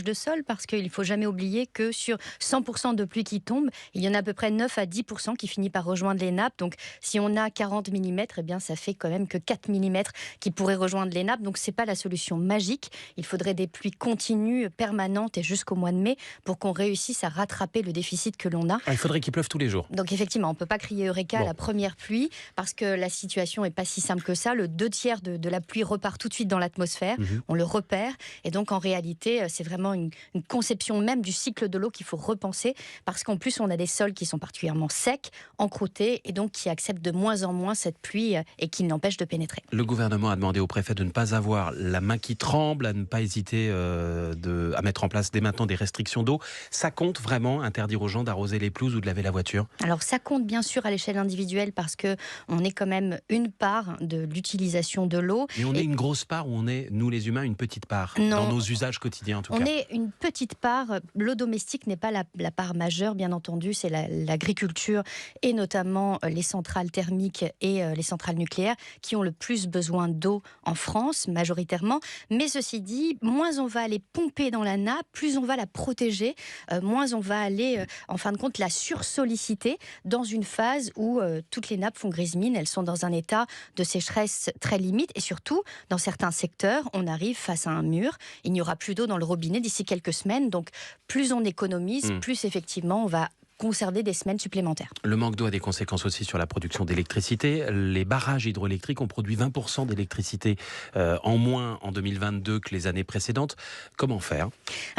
de sol parce qu'il ne faut jamais oublier que sur 100% de pluie qui tombe, il y en a à peu près 9 à 10% qui finit par rejoindre les nappes. Donc si on a 40 mm, eh bien, ça fait quand même que 4 mm qui pourraient rejoindre les nappes. Donc ce n'est pas la solution magique. Il faudrait des pluies continues, permanentes et jusqu'au mois de mai pour qu'on réussisse à rattraper le déficit que l'on a. Il faudrait qu'il pleuve tous les jours. Donc effectivement, on ne peut pas crier Eureka à la première pluie parce que la situation n'est pas si simple que ça. Le 2/3 de la pluie repart tout de suite dans l'atmosphère. On le repère. Et donc en réalité, c'est vraiment une conception même du cycle de l'eau qu'il faut repenser parce qu'en plus, on a des sols qui sont particulièrement secs, encroûtés et donc qui acceptent de moins en moins cette pluie et qui l'empêchent de pénétrer. Le gouvernement a demandé au préfet de ne pas avoir la main qui tremble, à ne pas hésiter à mettre en place dès maintenant des restrictions d'eau. Ça compte vraiment interdire aux gens d'arroser les pelouses ou de laver la voiture? Alors ça compte bien sûr à l'échelle individuelle parce qu'on est quand même une part de l'utilisation de l'eau. Mais on est une grosse part ou on est, nous les humains, une petite part? Non. Dans nos usages quotidiens en tout cas. On est une petite part. L'eau domestique n'est pas la part majeure, bien entendu. C'est l'agriculture et notamment les centrales thermiques et les centrales nucléaires qui ont le plus besoin d'eau en France, majoritairement. Mais ceci dit, moins on va aller pomper dans la nappe, plus on va la protéger, moins on va aller, en fin de compte, la sursolliciter dans une phase où toutes les nappes font grise mine. Elles sont dans un état de sécheresse très limite et surtout, dans certains secteurs, on arrive face à un mur. Il n'y aura plus d'eau dans le robinet d'ici quelques semaines. Donc, plus on économise, plus effectivement, on va conserver des semaines supplémentaires. Le manque d'eau a des conséquences aussi sur la production d'électricité. Les barrages hydroélectriques ont produit 20% d'électricité en moins en 2022 que les années précédentes. Comment faire?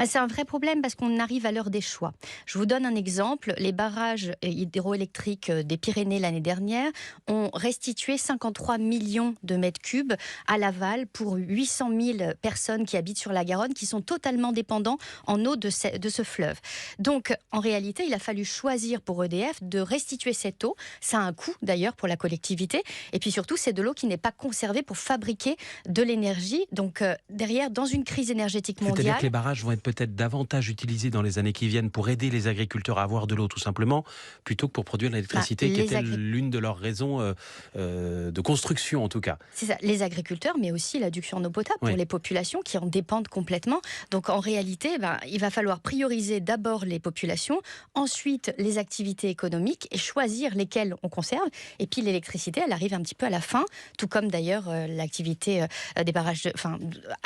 C'est un vrai problème parce qu'on arrive à l'heure des choix. Je vous donne un exemple. Les barrages hydroélectriques des Pyrénées l'année dernière ont restitué 53 millions de mètres cubes à l'aval pour 800 000 personnes qui habitent sur la Garonne, qui sont totalement dépendants en eau de ce fleuve. Donc, en réalité, il a fallu choisir pour EDF de restituer cette eau. Ça a un coût d'ailleurs pour la collectivité. Et puis surtout, c'est de l'eau qui n'est pas conservée pour fabriquer de l'énergie. Donc derrière, dans une crise énergétique mondiale... C'est-à-dire que les barrages vont être peut-être davantage utilisés dans les années qui viennent pour aider les agriculteurs à avoir de l'eau tout simplement, plutôt que pour produire de l'électricité qui était l'une de leurs raisons de construction en tout cas. C'est ça, les agriculteurs, mais aussi l'adduction en eau potable pour les populations qui en dépendent complètement. Donc en réalité, il va falloir prioriser d'abord les populations, ensuite les activités économiques et choisir lesquelles on conserve. Et puis l'électricité, elle arrive un petit peu à la fin, tout comme d'ailleurs l'activité des barrages.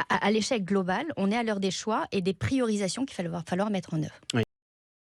À l'échelle globale, on est à l'heure des choix et des priorisations qu'il va falloir mettre en œuvre. Oui.